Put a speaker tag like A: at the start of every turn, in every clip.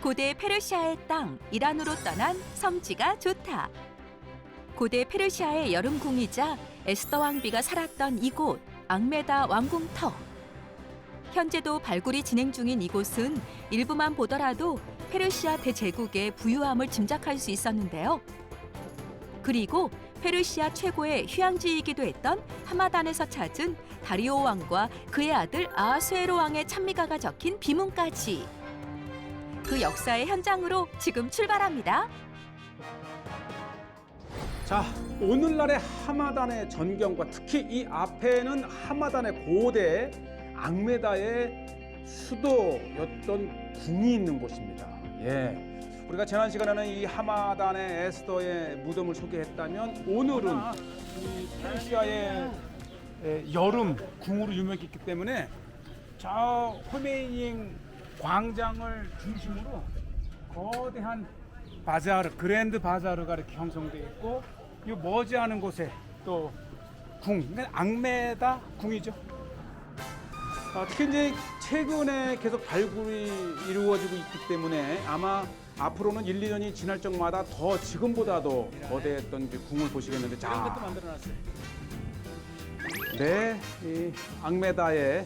A: 고대 페르시아의 땅 이란으로 떠난 성지가 좋다. 고대 페르시아의 여름궁이자 에스더 왕비가 살았던 이곳 앙메다 왕궁터. 현재도 발굴이 진행 중인 이곳은 일부만 보더라도 페르시아 대제국의 부유함을 짐작할 수 있었는데요. 그리고 페르시아 최고의 휴양지이기도 했던 하마단에서 찾은 다리오 왕과 그의 아들 아하수에로 왕의 찬미가가 적힌 비문까지. 그 역사의 현장으로 지금 출발합니다.
B: 자, 오늘날의 하마단의 전경과 특히 이 앞에는 하마단의 고대 앙메다의 수도였던 궁이 있는 곳입니다. 예. 우리가 지난 시간에는 이 하마단의 에스더의 무덤을 소개했다면 오늘은 이 페르시아의 여름 궁으로 유명했기 때문에 저 호메이닝 광장을 중심으로 거대한 바자르, 그랜드 바자르가 이렇게 형성되어 있고 이 머지않은 곳에 또 궁, 그러니까 앙메다 궁이죠. 특히 이제 최근에 계속 발굴이 이루어지고 있기 때문에 아마 앞으로는 1, 2년이 지날 적마다 더 지금보다도 거대했던 궁을 보시겠는데, 자, 이런 것도 만들어놨어요. 네, 이 앙메다의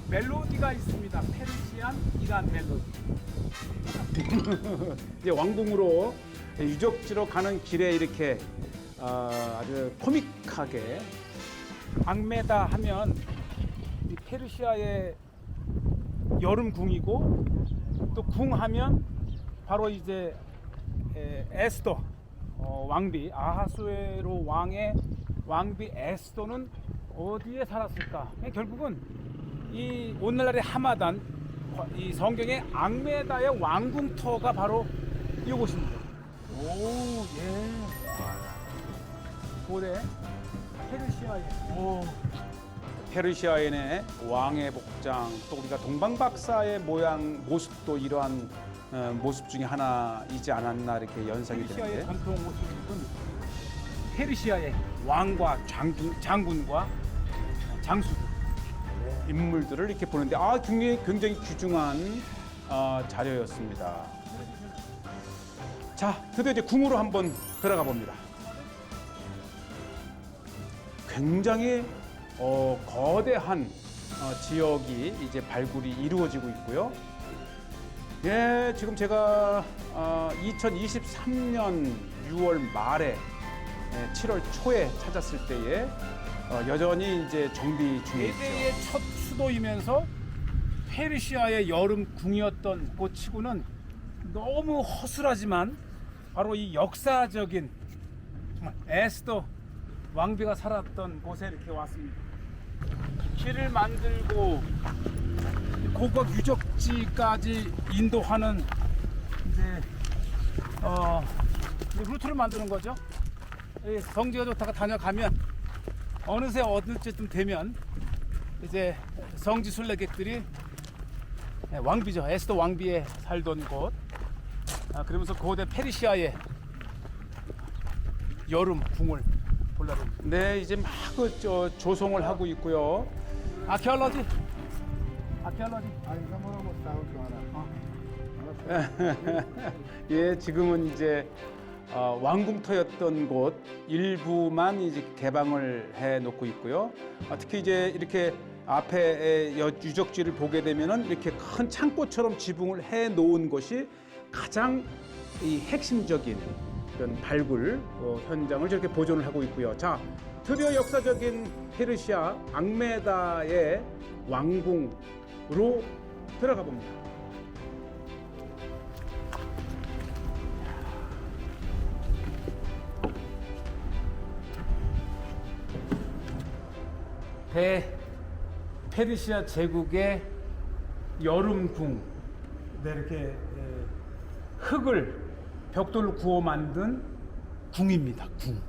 B: 멜로디가 있습니다. 페르시안 이란 멜로디. 이제 왕궁으로 유적지로 가는 길에 이렇게 아주 코믹하게 앙메다 하면 이 페르시아의 여름궁이고 또 궁하면 바로 이제 에스더 왕비 아하수에로 왕의 왕비 에스더는 어디에 살았을까? 결국은 이 오늘날의 하마단 이 성경의 앙메다의 왕궁터가 바로 이곳입니다. 오, 예. 고대 페르시아의 페르시아인의 왕의 복장, 또 우리가 동방박사의 모습도 이러한 모습 중에 하나이지 않았나 이렇게 연상이 되는데, 페르시아의 전통 모습은 페르시아의 왕과 장군과 장수들 인물들을 이렇게 보는데 굉장히 귀중한 자료였습니다. 자, 드디어 이제 궁으로 한번 들어가 봅니다. 굉장히 거대한 지역이 이제 발굴이 이루어지고 있고요. 예, 지금 제가 2023년 6월 말에 7월 초에 찾았을 때에 여전히 이제 정비 중에 있죠. 세대의 첫 수도이면서 페르시아의 여름 궁이었던 곳치고는 너무 허술하지만 바로 이 역사적인 정말 에스더 왕비가 살았던 곳에 이렇게 왔습니다. 길을 만들고 고급 유적지까지 인도하는 이제 루트를 만드는 거죠. 성지가 좋다가 다녀가면 어느새 어느쯤 되면 이제 성지 순례객들이 왕비죠, 에스더 왕비에 살던 곳, 그러면서 고대 페르시아의 여름 궁을 보려고. 네, 이제 막 조성을 하고 있고요. 아케올로지. 예, 지금은 이제 왕궁터였던 곳 일부만 이제 개방을 해 놓고 있고요. 특히 이제 이렇게 앞에 유적지를 보게 되면은 이렇게 큰 창고처럼 지붕을 해 놓은 것이 가장 이 핵심적인 그런 발굴 현장을 저렇게 보존을 하고 있고요. 자, 드디어 역사적인 페르시아 앙메다의 왕궁으로 들어가 봅니다. 페르시아 제국의 여름궁, 이렇게 흙을 벽돌로 구워 만든 궁입니다. 궁.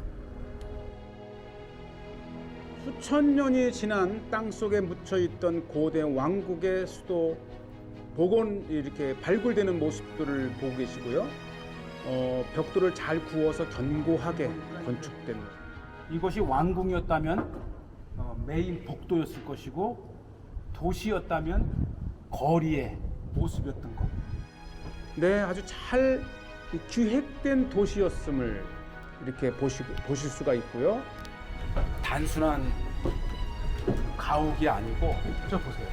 B: 수천 년이 지난 땅 속에 묻혀 있던 고대 왕국의 수도 복원 이렇게 발굴되는 모습들을 보고 계시고요. 벽돌을 잘 구워서 견고하게 건축된 이것이 왕궁이었다면 메인 복도였을 것이고 도시였다면 거리에 모습이었던 것. 네, 아주 잘 기획된 도시였음을 이렇게 보실 수가 있고요. 단순한 가옥이 아니고, 저 보세요.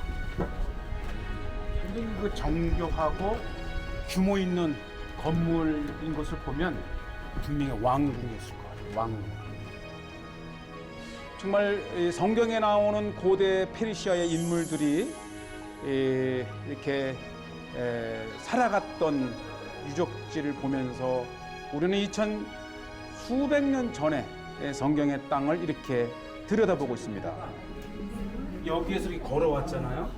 B: 굉장히 그 정교하고 규모 있는 건물인 것을 보면 분명히 왕궁이었을 거예요. 왕궁. 정말 이 성경에 나오는 고대 페르시아의 인물들이 이렇게 살아갔던 유적지를 보면서 우리는 2000 수백 년 전에 성경의 땅을 이렇게 들여다보고 있습니다. 여기에서 이렇게 걸어왔잖아요.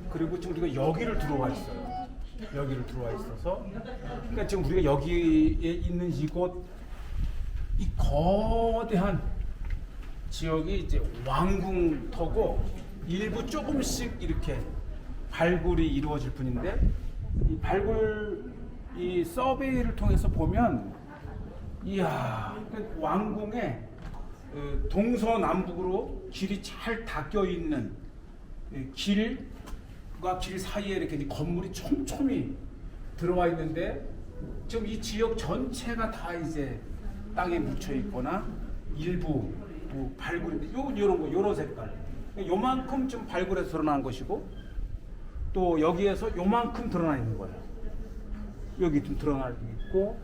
B: 그리고 지금 우리가 여기를 들어와 있어요. 여기를 들어와 있어서, 그러니까 지금 우리가 여기에 있는 이곳, 이 거대한 지역이 이제 왕궁터고 일부 조금씩 이렇게 발굴이 이루어질 뿐인데, 이 발굴 이 서베이를 통해서 보면, 이야, 왕궁에 동서남북으로 길이 잘 닦여 있는 길과 길 사이에 이렇게 건물이 촘촘히 들어와 있는데, 지금 이 지역 전체가 다 이제 땅에 묻혀 있거나 일부 뭐 발굴인데, 요런 색깔, 요만큼 좀 발굴해서 드러난 것이고, 또 여기에서 요만큼 드러나 있는 거예요. 여기 좀 드러나 있고,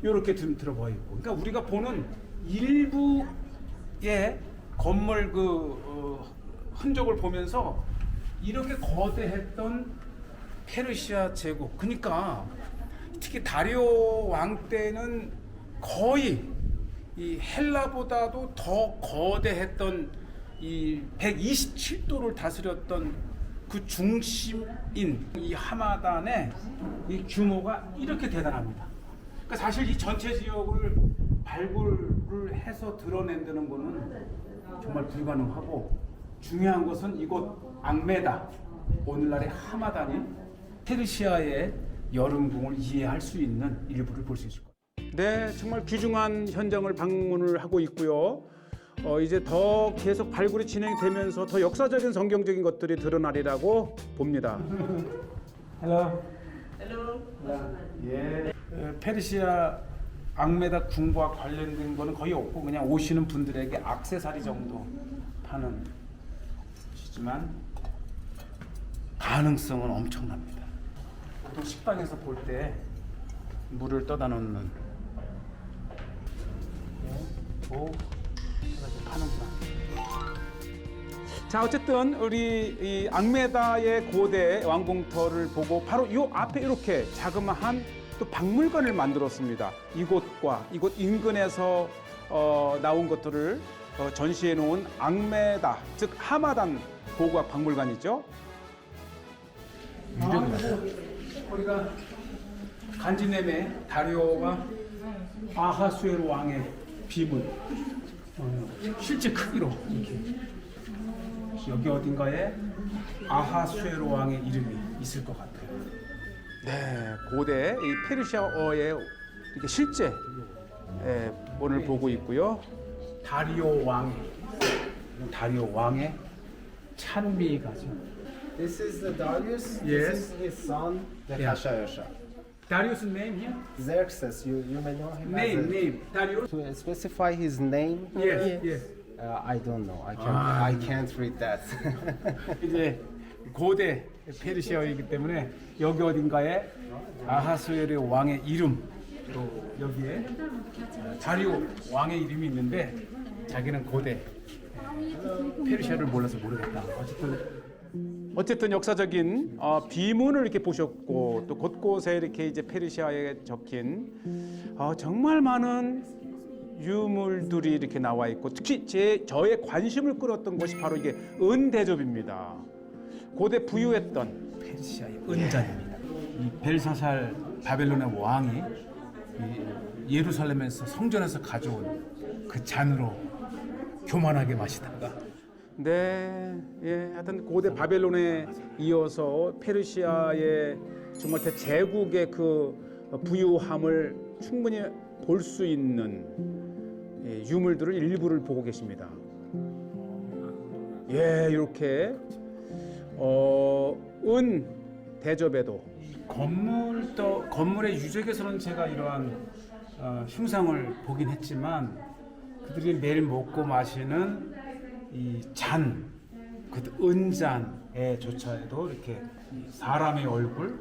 B: 요렇게 좀 들어가 있고. 그러니까 우리가 보는 일부의 건물 흔적을 보면서 이렇게 거대했던 페르시아 제국, 그러니까 특히 다리오 왕 때는 거의 이 헬라보다도 더 거대했던 이 127도를 다스렸던 그 중심인 이 하마단의 이 규모가 이렇게 대단합니다. 그러니까 사실 이 전체 지역을 발굴을 해서 드러낸다는 거는 정말 불가능하고, 중요한 것은 이곳 앙메다, 오늘날의 하마단인 페르시아의 여름궁을 이해할 수 있는 일부를 볼 수 있을 겁니다. 네, 정말 귀중한 현장을 방문을 하고 있고요. 이제 더 계속 발굴이 진행되면서 더 역사적인 성경적인 것들이 드러나리라고 봅니다. Hello. Hello. 예. 페르시아 앙메다 궁과 관련된 거는 거의 없고, 그냥 오시는 분들에게 액세서리 정도 파는 곳이지만 가능성은 엄청납니다. 보통 식당에서 볼 때 물을 떠다 놓는 파는구나. 자, 어쨌든 우리 이 앙메다의 고대 왕궁터를 보고 바로 이 앞에 이렇게 자그마한 또 박물관을 만들었습니다. 이곳과 이곳 인근에서 나온 것들을 전시해 놓은 앙메다, 즉 하마단 고고학 박물관이죠. 우리가 간지네메 다리오가 아하수에로 왕의 비문, 실제 크기로 이렇게 여기 어딘가에 아하수에로 왕의 이름이 있을 것 같아요. 네, 고대 이 페르시아어의 이렇게 실제 본을 보고 있고요. 다리오 왕의 찬미가죠.
C: This is the Darius.
B: Yes.
C: This is his son, the
B: Yeah.
C: Hashayosha.
B: Darius name here?
C: Xerxes, you may know him.
B: Name. Darius?
C: To specify his name,
B: Yes.
C: I don't know. I can't read that.
B: 이제 고대 페르시아이기 때문에 여기 어딘가에 아하수에르 왕의 이름, 또 여기에 다리오 왕의 이름이 있는데 자기는 고대 페르시아를 몰라서 모르겠다. 어쨌든 역사적인 비문을 이렇게 보셨고, 또 곳곳에 이렇게 이제 페르시아에 적힌 정말 많은 유물들이 이렇게 나와 있고, 특히 저의 관심을 끌었던 것이 바로 이게 은대접입니다. 고대 부유했던 페르시아의 은잔입니다. 이 벨사살 바벨론의 왕이 예루살렘에서 성전에서 가져온 그 잔으로 교만하게 마시다가, 네, 예, 하여튼 고대 바벨론에 이어서 페르시아의 정말 대제국의 그 부유함을 충분히 볼 수 있는 유물들을 일부를 보고 계십니다. 예, 이렇게 은 대접에도
D: 건물의 유적에서는 제가 이러한 흉상을 보긴 했지만 그들이 매일 먹고 마시는 이 잔, 그 은잔에 조차에도 이렇게 이 사람의 얼굴,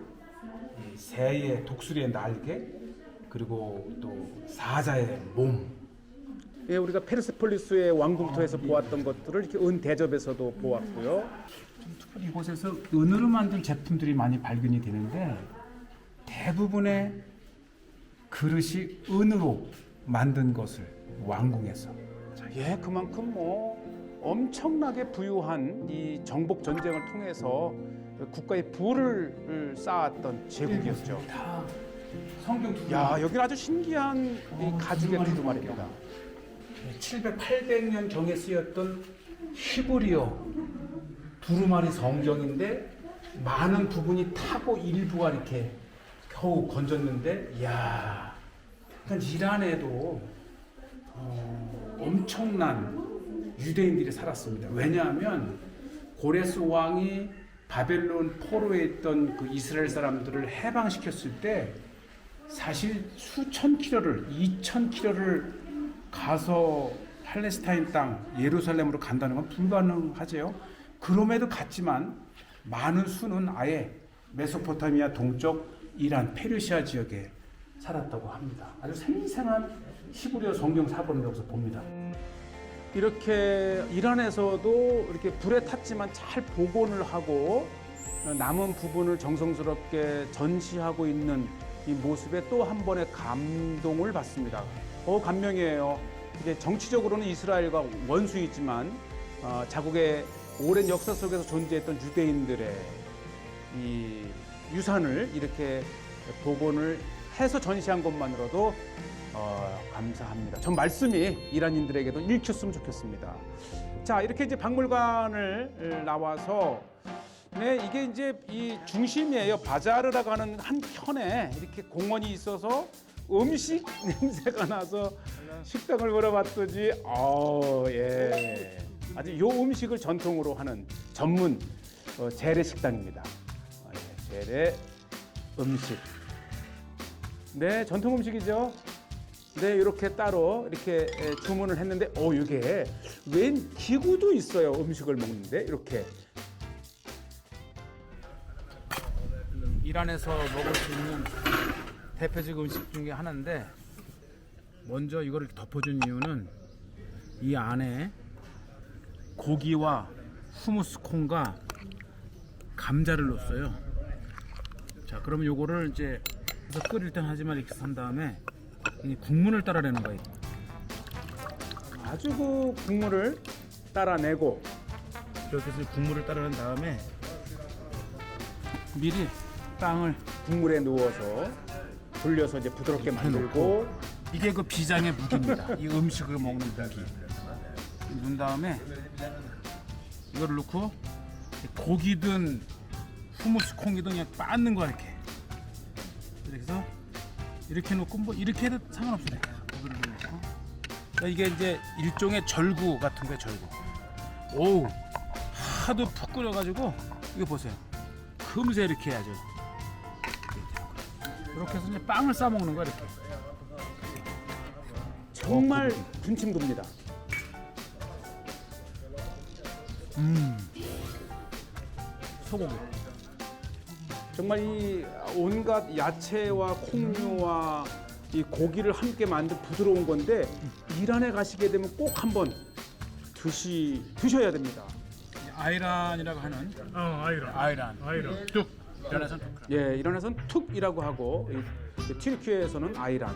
D: 이 새의 독수리의 날개, 그리고 또 사자의 몸.
B: 예, 우리가 페르세폴리스의 왕궁터에서 보았던 것들을 이렇게 은 대접에서도 보았고요.
D: 특별히 이곳에서 은으로 만든 제품들이 많이 발견이 되는데 대부분의 그릇이 은으로 만든 것을 왕궁에서.
B: 예, 그만큼 뭐 엄청나게 부유한 이 정복 전쟁을 통해서 국가의 부를 쌓았던 제국이었죠.
D: 다 성경 두루마리.
B: 야, 여기는 아주 신기한 이 가죽의 두루마리입니다.
D: 700, 800년 경에 쓰였던 히브리어 두루마리 성경인데 많은 부분이 타고 일부가 이렇게 겨우 건졌는데, 이야, 그러니까 이란에도 엄청난 유대인들이 살았습니다. 왜냐하면 고레스 왕이 바벨론 포로에 있던 그 이스라엘 사람들을 해방시켰을 때 사실 수천 킬로를 2천 킬로를 가서 팔레스타인 땅 예루살렘으로 간다는 건 불가능하지요. 그럼에도 갔지만 많은 수는 아예 메소포타미아 동쪽 이란 페르시아 지역에 살았다고 합니다. 아주 생생한 히브리어 성경 사본을 여기서 봅니다.
B: 이렇게 이란에서도 이렇게 불에 탔지만 잘 복원을 하고 남은 부분을 정성스럽게 전시하고 있는 이 모습에 또 한 번의 감동을 받습니다. 감명이에요. 이게 정치적으로는 이스라엘과 원수이지만 자국의 오랜 역사 속에서 존재했던 유대인들의 이 유산을 이렇게 복원을 해서 전시한 것만으로도 감사합니다. 전 말씀이 이란인들에게도 읽혔으면 좋겠습니다. 자, 이렇게 이제 박물관을 나와서 네, 이게 이제 이 중심이에요. 바자르라고 하는 한 켠에 이렇게 공원이 있어서 음식 냄새가 나서 식당을 걸어봤더니 예. 아주 요 음식을 전통으로 하는 전문 재래 식당입니다. 재래 음식. 네, 전통 음식이죠. 네, 이렇게 따로 이렇게 주문을 했는데 이게 웬 기구도 있어요. 음식을 먹는데 이렇게.
D: 이란에서 먹을 수 있는 대표적 음식 중에 하나인데 먼저 이거를 덮어준 이유는 이 안에 고기와 후무스 콩과 감자를 넣었어요. 자, 그러면 요거를 이제 끓일 땐 하지만 이렇게 한 다음에 이 국물을 따라내는 거예요.
B: 아주 그 국물을 따라내고
D: 이렇게 해서 국물을 따라낸 다음에 미리 빵을
B: 국물에 누워서 돌려서 이제 부드럽게 만들고
D: 이게 그 비장의 무기입니다. 이 음식을 먹는 무기. 넣은 다음에 이거를 넣고 고기든 후무스 콩이든 그냥 빻는 거야 이렇게. 이렇게 해서 이렇게 놓고 뭐 이렇게 해도 상관없어요. 고기를 넣고. 그러니까 이게 이제 일종의 절구 같은 거예요. 절구. 오우, 하도 푹 끓여가지고 이거 보세요. 금세 이렇게 해야죠. 이렇게 해서 이제 빵을 싸 먹는 거야 이렇게.
B: 정말 군침 돕니다.
D: 소고기.
B: 정말 이 온갖 야채와 콩류와 이 고기를 함께 만든 부드러운 건데 이란에 가시게 되면 꼭 한번 드셔야 됩니다.
D: 아이란이라고 하는 아이란 뚝. 이란에서는 뚝.
B: 예, 이란에서는 툭이라고 하고 튀르키예에서는 아이란.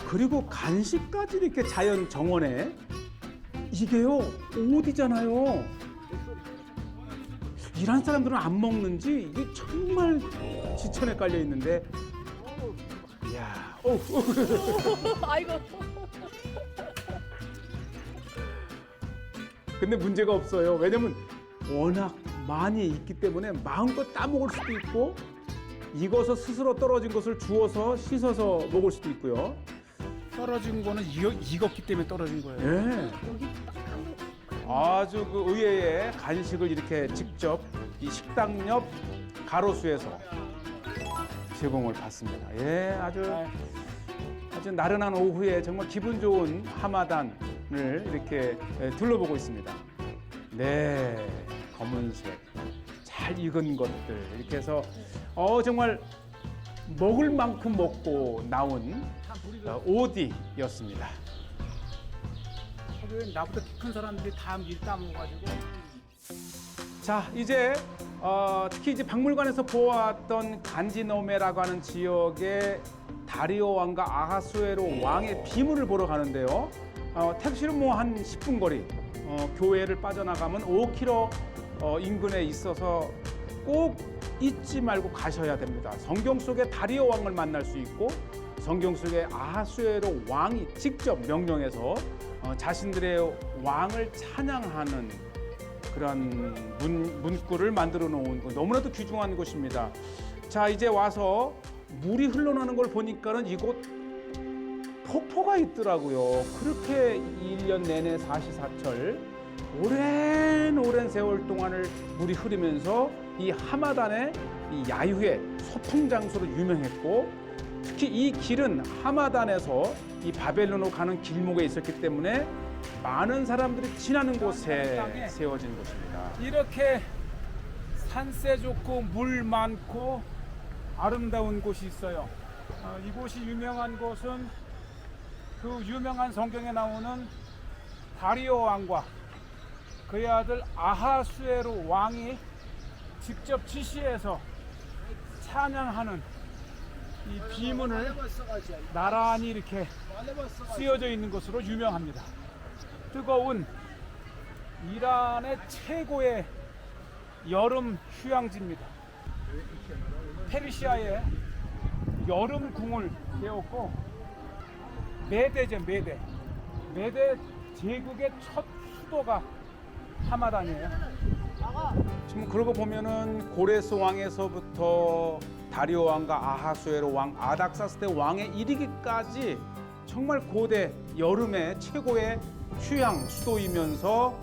B: 그리고 간식까지 이렇게 자연 정원에 이게요 오디잖아요. 이란 사람들은 안 먹는지 이게 정말 지천에 깔려 있는데, 이야,
E: 아이고.
B: 근데 문제가 없어요. 왜냐면 워낙 많이 있기 때문에 마음껏 따먹을 수도 있고 익어서 스스로 떨어진 것을 주워서 씻어서 먹을 수도 있고요.
D: 떨어진 거는 익었기 때문에 떨어진 거예요.
B: 예. 아주 그 의외의 간식을 이렇게 직접 이 식당 옆 가로수에서 제공을 받습니다. 예, 아주 나른한 오후에 정말 기분 좋은 하마단을 이렇게 둘러보고 있습니다. 네, 검은색, 잘 익은 것들 이렇게 해서 정말 먹을 만큼 먹고 나온 오디였습니다.
D: 나보다 키 큰 사람들이 다 밀 따먹어가지고.
B: 자, 이제 특히 이제 박물관에서 보았던 간지노메라고 하는 지역의 다리오 왕과 아하수에로 왕의 비문을 보러 가는데요. 택시로 뭐 한 10분 거리, 교회를 빠져나가면 5km 인근에 있어서 꼭 잊지 말고 가셔야 됩니다. 성경 속에 다리오 왕을 만날 수 있고 성경 속에 아하수에로 왕이 직접 명령해서 자신들의 왕을 찬양하는 그런 문구를 만들어 놓은 곳, 너무나도 귀중한 곳입니다. 자, 이제 와서 물이 흘러나오는 걸 보니까는 이곳 폭포가 있더라고요. 그렇게 1년 내내 사시사철 오랜 세월 동안을 물이 흐르면서 이 하마단의 이 야유회 소풍 장소로 유명했고, 특히 이 길은 하마단에서 이 바벨론으로 가는 길목에 있었기 때문에 많은 사람들이 지나는 곳에 세워진 곳입니다.
D: 이렇게 산세 좋고 물 많고 아름다운 곳이 있어요. 이곳이 유명한 곳은 그 유명한 성경에 나오는 다리오 왕과 그의 아들 아하수에로 왕이 직접 지시해서 찬양하는 이 비문을 나란히 이렇게 쓰여져 있는 것으로 유명합니다. 뜨거운 이란의 최고의 여름 휴양지입니다. 페르시아의 여름 궁을 배웠고, 메대죠, 메대 제국의 첫 수도가 하마단이에요.
B: 지금 그러고 보면은 고레스 왕에서부터 다리오 왕과 아하수에로 왕, 아닥사스대 왕에 이르기까지 정말 고대 여름의 최고의 휴양 수도이면서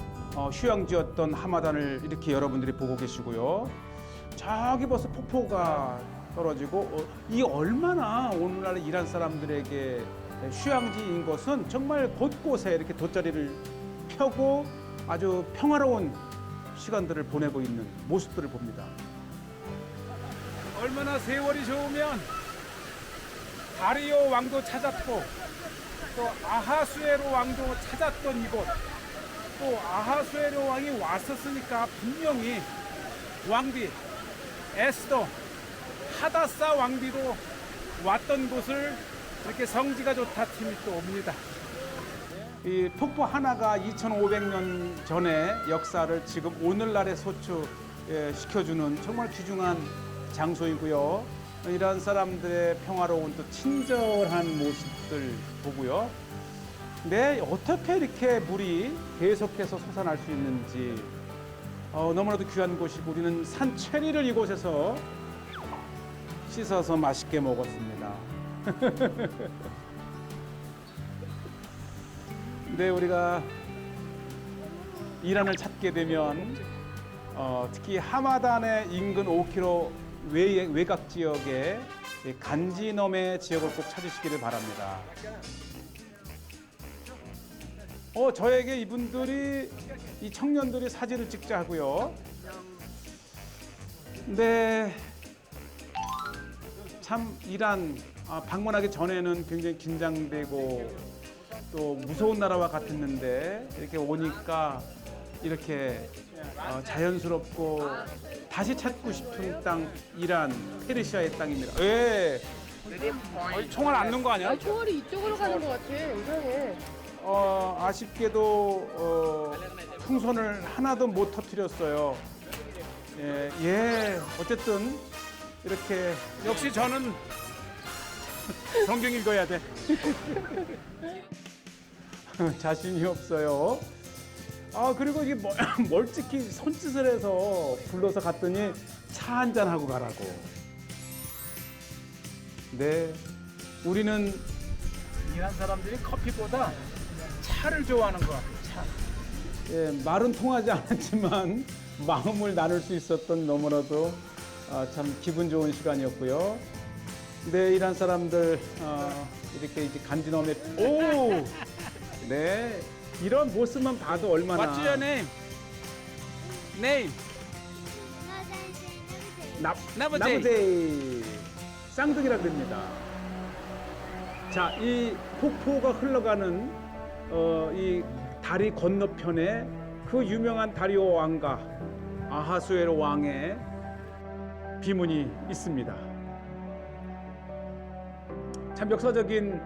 B: 휴양지였던 하마단을 이렇게 여러분들이 보고 계시고요. 저기 벌써 폭포가 떨어지고, 이 얼마나 오늘날 이란 사람들에게 휴양지인 것은 정말 곳곳에 이렇게 돗자리를 펴고 아주 평화로운 시간들을 보내고 있는 모습들을 봅니다.
D: 얼마나 세월이 좋으면 다리오 왕도 찾았고 또 아하수에로 왕도 찾았던 이곳, 또 아하수에로 왕이 왔었으니까 분명히 왕비 에스더 하다사 왕비도 왔던 곳을 이렇게 성지가 좋다 팀이 또 옵니다.
B: 이 폭포 하나가 2,500년 전의 역사를 지금 오늘날에 소추시켜주는 정말 귀중한 장소이고요. 이런 사람들의 평화로운 또 친절한 모습들 보고요. 네, 어떻게 이렇게 물이 계속해서 솟아날 수 있는지 너무나도 귀한 곳이고, 우리는 산체리를 이곳에서 씻어서 맛있게 먹었습니다. 네, 우리가 이란을 찾게 되면 특히 하마단의 인근 5km 외곽 지역의 간지넘의 지역을 꼭 찾으시기를 바랍니다. 저에게 이분들이, 이 청년들이 사진을 찍자 하고요. 네, 참 이란 방문하기 전에는 굉장히 긴장되고 또 무서운 나라와 같았는데, 이렇게 오니까 이렇게 자연스럽고 다시 찾고 싶은 땅, 이란 페르시아의 땅입니다. 예.
D: 총알 안 넣은 거 아니야?
E: 총알이 이쪽으로 가는 것 같아. 이상해.
B: 아쉽게도 풍선을 하나도 못 터뜨렸어요. 예. 어쨌든 이렇게
D: 역시 저는 성경 읽어야 돼.
B: 자신이 없어요. 그리고 이게 멀찍이 손짓을 해서 불러서 갔더니 차 한잔 하고 가라고. 네, 우리는
D: 이란 사람들이 커피보다 차를 좋아하는 것 같아요. 차.
B: 말은 통하지 않았지만 마음을 나눌 수 있었던 너무나도 참 기분 좋은 시간이었고요. 네, 이란 사람들 이렇게 이제 간지럼에 오, 네, 이런 모습만 봐도 얼마나.
D: What's your name? Name? 나부제이.
B: 나부제이 쌍둥이라 그럽니다. 자, 이 폭포가 흘러가는 이 다리 건너편에 그 유명한 다리오 왕과 아하수에로 왕의 비문이 있습니다. 참 역사적인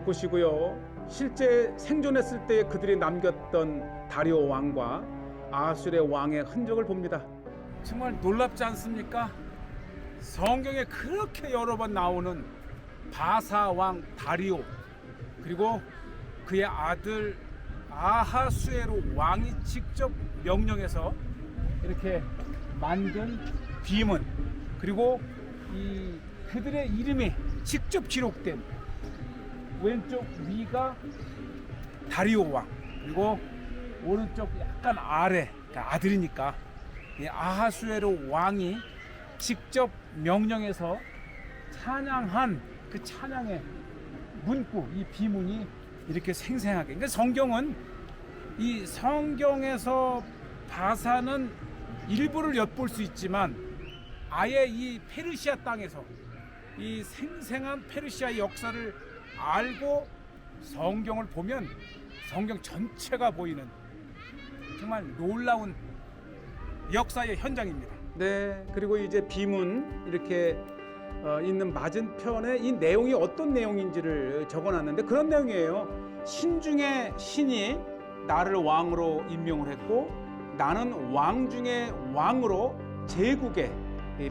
B: 곳이고요. 실제 생존했을 때 그들이 남겼던 다리오 왕과 아하수에로 왕의 흔적을 봅니다.
D: 정말 놀랍지 않습니까? 성경에 그렇게 여러 번 나오는 바사 왕 다리오, 그리고 그의 아들 아하수에로 왕이 직접 명령해서 이렇게 만든 비문, 그리고 이 그들의 이름이 직접 기록된 왼쪽 위가 다리오 왕, 그리고 오른쪽 약간 아래, 그러니까 아들이니까 이 아하수에로 왕이 직접 명령해서 찬양한 그 찬양의 문구, 이 비문이 이렇게 생생하게. 그러니까 성경은, 이 성경에서 바사는 일부를 엿볼 수 있지만 아예 이 페르시아 땅에서 이 생생한 페르시아의 역사를 알고 성경을 보면 성경 전체가 보이는 정말 놀라운 역사의 현장입니다.
B: 네, 그리고 이제 비문 이렇게 있는 맞은편에 이 내용이 어떤 내용인지를 적어놨는데 그런 내용이에요. 신 중에 신이 나를 왕으로 임명을 했고 나는 왕 중에 왕으로 제국의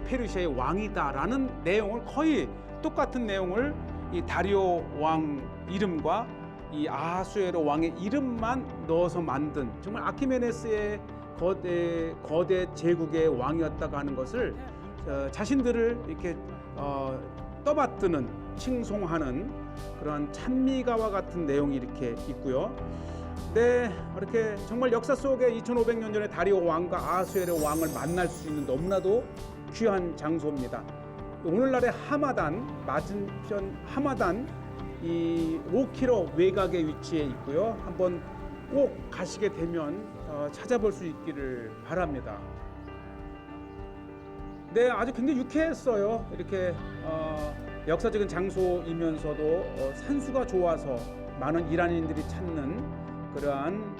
B: 페르시아의 왕이다라는 내용을, 거의 똑같은 내용을 이 다리오 왕 이름과 이 아하수에로 왕의 이름만 넣어서 만든, 정말 아키메네스의 거대 제국의 왕이었다고 하는 것을 자신들을 이렇게 떠받드는, 칭송하는 그러한 찬미가와 같은 내용이 이렇게 있고요. 네, 이렇게 정말 역사 속에 2500년 전에 다리오 왕과 아하수에로 왕을 만날 수 있는 너무나도 귀한 장소입니다. 오늘날의 하마단, 맞은편 하마단 이 5km 외곽에 위치해 있고요. 한번 꼭 가시게 되면 찾아볼 수 있기를 바랍니다. 네, 아주 굉장히 유쾌했어요. 이렇게 역사적인 장소이면서도 산수가 좋아서 많은 이란인들이 찾는 그러한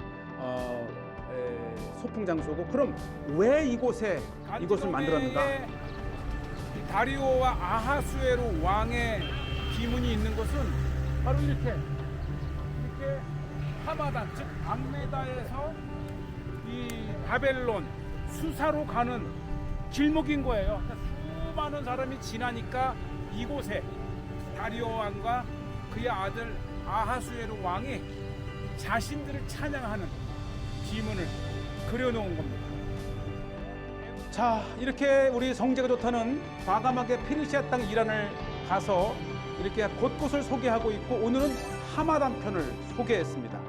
B: 소풍 장소고, 그럼 왜 이곳에 이곳을 만들었는가?
D: 다리오와 아하수에로 왕의 비문이 있는 곳은 바로 이렇게 하마단, 즉 앙메다에서 이 바벨론 수사로 가는 길목인 거예요. 그러니까 수많은 사람이 지나니까 이곳에 다리오 왕과 그의 아들 아하수에로 왕이 자신들을 찬양하는 비문을 그려놓은 겁니다.
B: 자, 이렇게 우리 성재가 좋다는 과감하게 페르시아 땅 이란을 가서 이렇게 곳곳을 소개하고 있고, 오늘은 하마단 편을 소개했습니다.